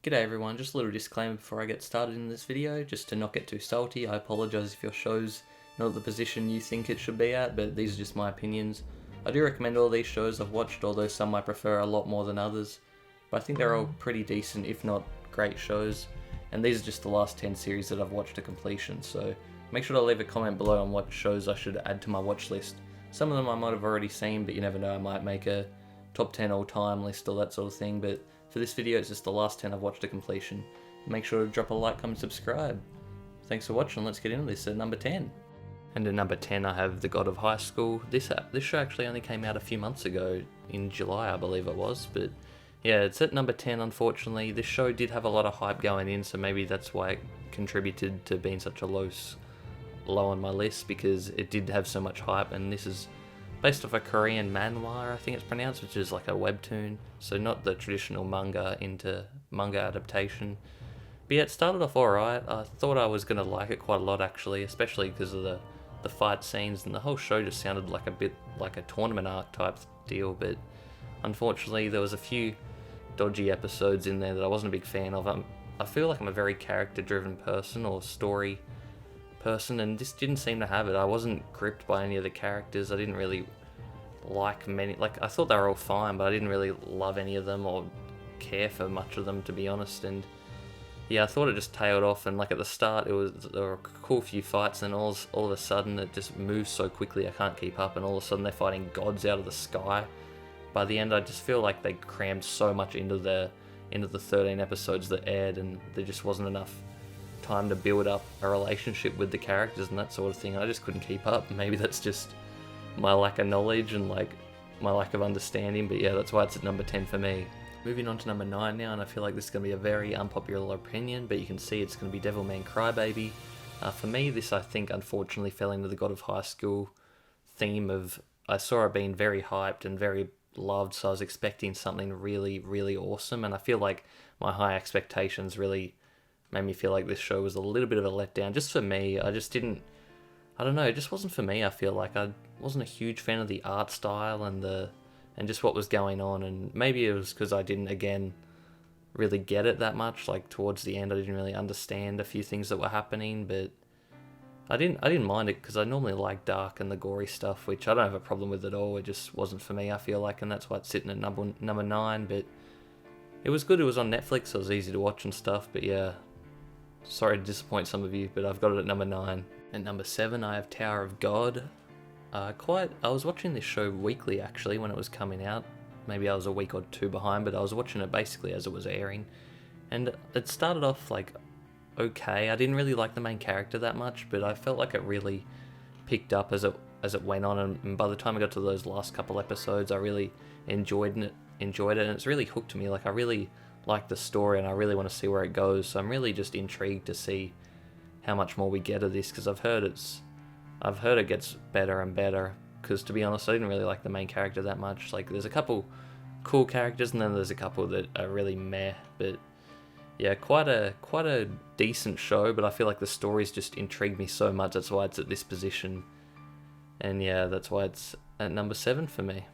G'day everyone, just a little disclaimer before I get started in this video, just to not get too salty. I apologise if your show's not the position you think it should be at, but these are just my opinions. I do recommend all these shows I've watched, although some I prefer a lot more than others, but I think they're all pretty decent, if not great shows, and these are just the last 10 series that I've watched to completion, so make sure to leave a comment below on what shows I should add to my watch list. Some of them I might have already seen, but you never know, I might make a top 10 all-time list or that sort of thing, but for this video, it's just the last 10 I've watched to completion. Make sure to drop a like, comment, subscribe. Thanks for watching, let's get into this at number 10. And at number 10 I have The God of High School. This show actually only came out a few months ago, in July I believe it was, but yeah, it's at number 10 unfortunately. This show did have a lot of hype going in, so maybe that's why it contributed to being such a low on my list, because it did have so much hype, and this is based off a Korean manhwa, I think it's pronounced, which is like a webtoon, so not the traditional manga into manga adaptation. But yeah, it started off alright. I thought I was going to like it quite a lot actually, especially because of the fight scenes, and the whole show just sounded like a bit like a tournament arc type deal, but unfortunately there was a few dodgy episodes in there that I wasn't a big fan of. I feel like I'm a very character driven person or story person, and this didn't seem to have it. I wasn't gripped by any of the characters. I didn't really like many, like I thought they were all fine, but I didn't really love any of them or care for much of them, to be honest. And yeah, I thought it just tailed off, and like at the start there were a cool few fights, and all of a sudden it just moves so quickly I can't keep up, and all of a sudden they're fighting gods out of the sky. By the end I just feel like they crammed so much into the 13 episodes that aired, and there just wasn't enough time to build up a relationship with the characters and that sort of thing. I just couldn't keep up. Maybe that's just my lack of knowledge and like my lack of understanding, but yeah, that's why it's at number 10 for me. Moving on to number 9 now, and I feel like this is going to be a very unpopular opinion, but you can see it's going to be Devilman Crybaby. For me, this I think unfortunately fell into the God of High School theme of, I saw it being very hyped and very loved, so I was expecting something really, really awesome, and I feel like my high expectations really made me feel like this show was a little bit of a letdown. Just for me, I don't know, it just wasn't for me. I feel like I wasn't a huge fan of the art style and just what was going on, and maybe it was because I didn't, again, really get it that much. Like towards the end I didn't really understand a few things that were happening, but I didn't mind it because I normally like dark and the gory stuff, which I don't have a problem with at all. It just wasn't for me, I feel like, and that's why it's sitting at number 9, but it was good. It was on Netflix, so it was easy to watch and stuff, but yeah, sorry to disappoint some of you, but I've got it at number 9. At number 7, I have Tower of God. I was watching this show weekly actually when it was coming out. Maybe I was a week or two behind, but I was watching it basically as it was airing. And it started off like okay. I didn't really like the main character that much, but I felt like it really picked up as it went on, and by the time I got to those last couple episodes, I really enjoyed it, and it's really hooked me. Like I really like the story, and I really want to see where it goes, so I'm really just intrigued to see how much more we get of this, because I've heard it gets better and better, because to be honest I didn't really like the main character that much. Like there's a couple cool characters, and then there's a couple that are really meh, but yeah, quite a decent show, but I feel like the stories just intrigued me so much, that's why it's at this position, and yeah, that's why it's at number 7 for me.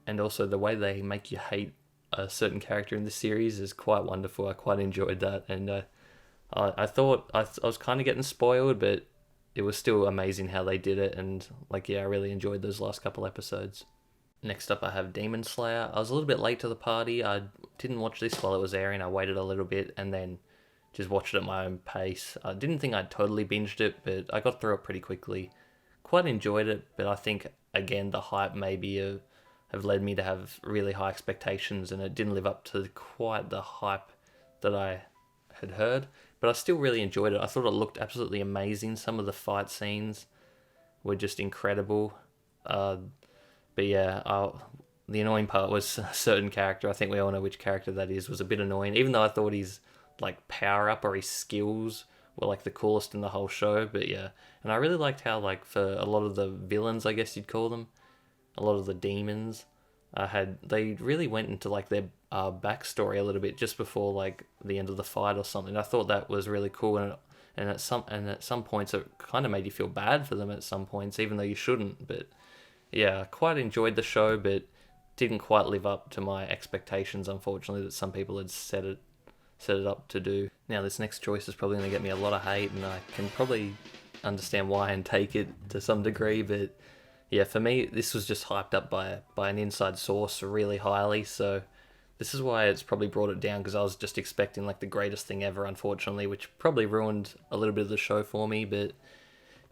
And also the way they make you hate a certain character in the series is quite wonderful. I quite enjoyed that, and I thought I was kind of getting spoiled, but it was still amazing how they did it, and like yeah, I really enjoyed those last couple episodes. Next up I have Demon Slayer. I was a little bit late to the party. I didn't watch this while it was airing. I waited a little bit and then just watched it at my own pace. I didn't think I'd totally binged it, but I got through it pretty quickly. Quite enjoyed it, but I think again the hype maybe have led me to have really high expectations, and it didn't live up to quite the hype that I had heard, but I still really enjoyed it. I thought it looked absolutely amazing. Some of the fight scenes were just incredible. But yeah, the annoying part was a certain character. I think we all know which character that is. Was a bit annoying, even though I thought his like power up or his skills were like the coolest in the whole show. But yeah, and I really liked how like for a lot of the villains, I guess you'd call them, a lot of the demons, they really went into like their backstory a little bit just before like the end of the fight or something. I thought that was really cool, and at some points it kind of made you feel bad for them at some points, even though you shouldn't. But yeah, I quite enjoyed the show, but didn't quite live up to my expectations, unfortunately, that some people had set set it up to do. Now this next choice is probably going to get me a lot of hate, and I can probably understand why and take it to some degree, but yeah, for me, this was just hyped up by an inside source really highly, so this is why it's probably brought it down, because I was just expecting like the greatest thing ever, unfortunately, which probably ruined a little bit of the show for me. But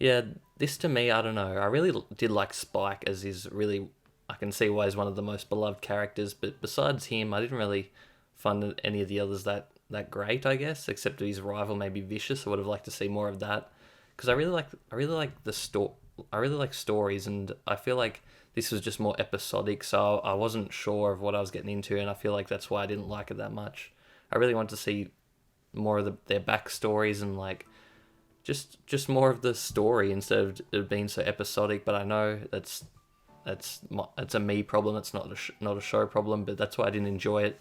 yeah, this to me, I don't know. I really did like Spike, as he's really, I can see why he's one of the most beloved characters, but besides him, I didn't really find any of the others that great, I guess, except his rival, maybe Vicious. I would have liked to see more of that, because I really like the story. I really like stories, and I feel like this was just more episodic, so I wasn't sure of what I was getting into, and I feel like that's why I didn't like it that much. I really wanted to see more of their backstories, and like just more of the story instead of it being so episodic. But I know that's a me problem. It's not a show problem, but that's why I didn't enjoy it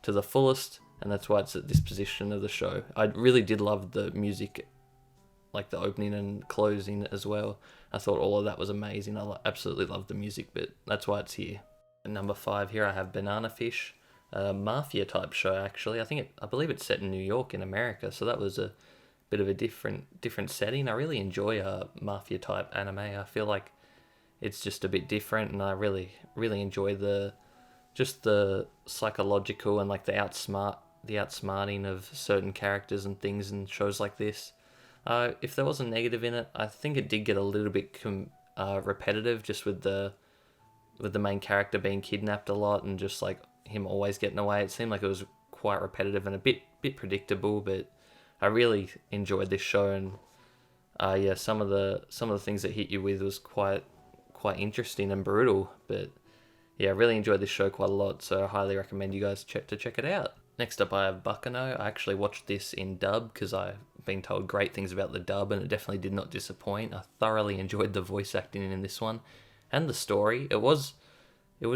to the fullest, and that's why it's at this position of the show. I really did love the music, like the opening and closing as well. I thought all of that was amazing. I absolutely loved the music, but that's why it's here. At number 5 here, I have Banana Fish, a mafia type show actually. I believe it's set in New York in America, so that was a bit of a different setting. I really enjoy a mafia type anime. I feel like it's just a bit different, and I really enjoy the psychological and like the outsmarting of certain characters and things in shows like this. If there was a negative in it, I think it did get a little bit repetitive, just with the main character being kidnapped a lot and just like him always getting away. It seemed like it was quite repetitive and a bit predictable, but I really enjoyed this show, and yeah, some of the things that hit you with was quite interesting and brutal, but yeah, I really enjoyed this show quite a lot, so I highly recommend you guys check it out. Next up, I have Baccano. I actually watched this in dub because I've been told great things about the dub, and it definitely did not disappoint. I thoroughly enjoyed the voice acting in this one, and the story. It was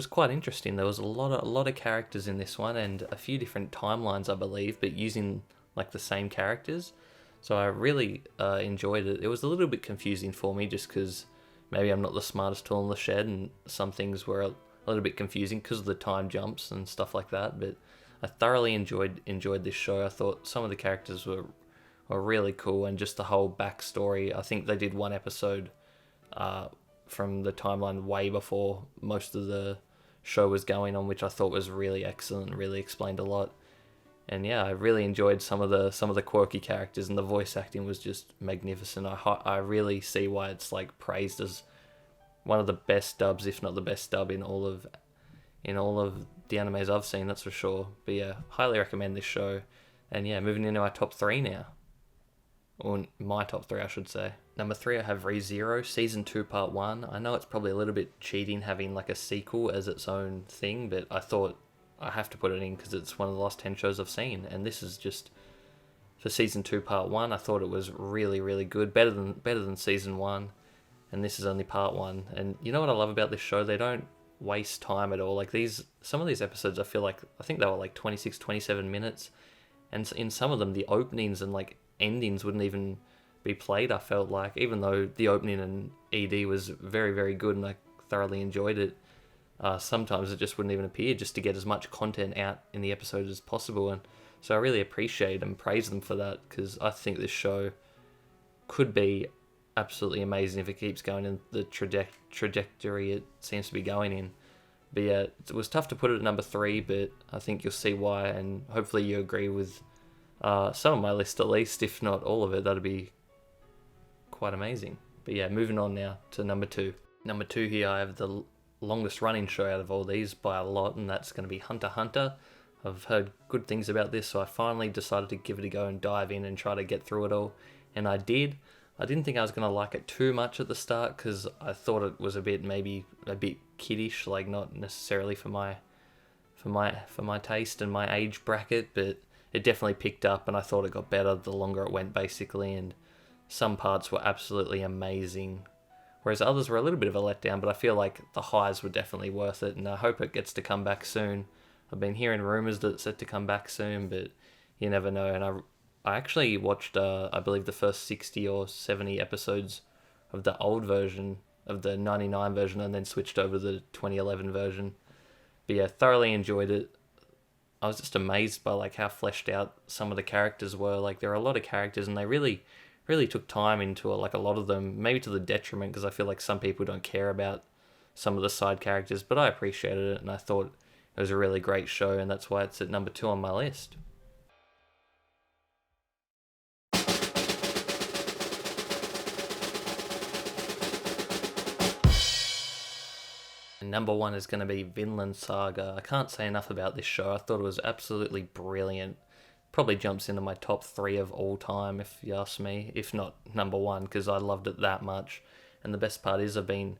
quite interesting. There was a lot of characters in this one, and a few different timelines, I believe, but using like the same characters. So I really enjoyed it. It was a little bit confusing for me, just because maybe I'm not the smartest tool in the shed, and some things were a little bit confusing because of the time jumps and stuff like that. But I thoroughly enjoyed this show. I thought some of the characters were really cool, and just the whole backstory. I think they did one episode from the timeline way before most of the show was going on, which I thought was really excellent and really explained a lot. And yeah, I really enjoyed some of the quirky characters, and the voice acting was just magnificent. I really see why it's like praised as one of the best dubs, if not the best dub in all of the animes I've seen, that's for sure. But yeah, highly recommend this show. And yeah, moving into our top 3 now. Or my top 3, I should say. Number 3, I have ReZero Season 2 Part 1. I know it's probably a little bit cheating having like a sequel as its own thing, but I thought I have to put it in because it's one of the last 10 shows I've seen. And this is just, for Season 2 Part 1, I thought it was really good. Better than Season 1. And this is only Part 1. And you know what I love about this show? They don't waste time at all. Like some of these episodes, I think they were like 26, 27 minutes, and in some of them the openings and like endings wouldn't even be played. I felt like, even though the opening and ED was very good and I thoroughly enjoyed it, sometimes it just wouldn't even appear, just to get as much content out in the episode as possible. And so I really appreciate and praise them for that, because I think this show could be absolutely amazing if it keeps going in the trajectory it seems to be going in. But yeah, it was tough to put it at number 3, but I think you'll see why, and hopefully you agree with some of my list at least, if not all of it. That'd be quite amazing. But yeah, moving on now to number 2. Number 2 here, I have the longest running show out of all these by a lot, and that's going to be Hunter x Hunter. I've heard good things about this, so I finally decided to give it a go and dive in and try to get through it all, and I did. I didn't think I was going to like it too much at the start, because I thought it was maybe a bit kiddish, like not necessarily for my taste and my age bracket, but it definitely picked up, and I thought it got better the longer it went, basically, and some parts were absolutely amazing, whereas others were a little bit of a letdown, but I feel like the highs were definitely worth it, and I hope it gets to come back soon. I've been hearing rumours that it's set to come back soon, but you never know, and I actually watched, I believe, the first 60 or 70 episodes of the old version, of the 99 version, and then switched over to the 2011 version. But yeah, thoroughly enjoyed it. I was just amazed by like how fleshed out some of the characters were. Like there are a lot of characters, and they really took time into it. Like a lot of them, maybe to the detriment, because I feel like some people don't care about some of the side characters, but I appreciated it, and I thought it was a really great show, and that's why it's at number 2 on my list. And number 1 is going to be Vinland Saga. I can't say enough about this show. I thought it was absolutely brilliant. Probably jumps into my top 3 of all time, if you ask me, if not number 1, because I loved it that much. And the best part is I've been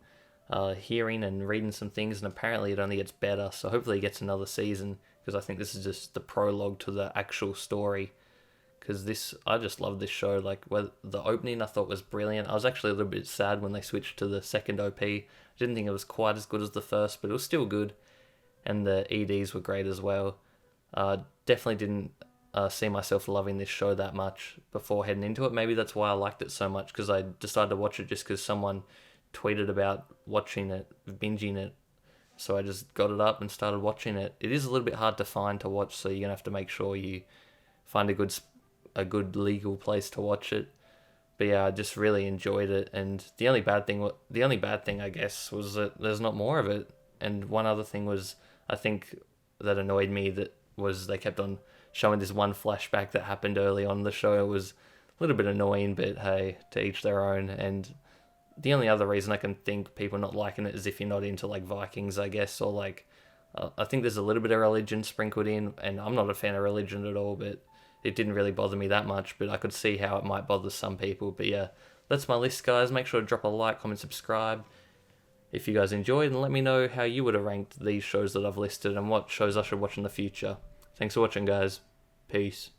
hearing and reading some things, and apparently it only gets better, so hopefully it gets another season, because I think this is just the prologue to the actual story. Because I just love this show. Like, the opening I thought was brilliant. I was actually a little bit sad when they switched to the second OP. I didn't think it was quite as good as the first, but it was still good, and the EDs were great as well. Definitely didn't see myself loving this show that much before heading into it. Maybe that's why I liked it so much, because I decided to watch it just because someone tweeted about watching it, binging it. So I just got it up and started watching it. It is a little bit hard to find to watch, so you're gonna have to make sure you find a good legal place to watch it. But yeah, I just really enjoyed it. And the only bad thing I guess was that there's not more of it. And one other thing was, I think that annoyed me, that was they kept on showing this one flashback that happened early on in the show. It was a little bit annoying, but hey, to each their own. And the only other reason I can think people not liking it is if you're not into like Vikings, I guess, or like I think there's a little bit of religion sprinkled in, and I'm not a fan of religion at all, but it didn't really bother me that much, but I could see how it might bother some people. But yeah, that's my list, guys. Make sure to drop a like, comment, subscribe if you guys enjoyed, and let me know how you would have ranked these shows that I've listed and what shows I should watch in the future. Thanks for watching, guys. Peace.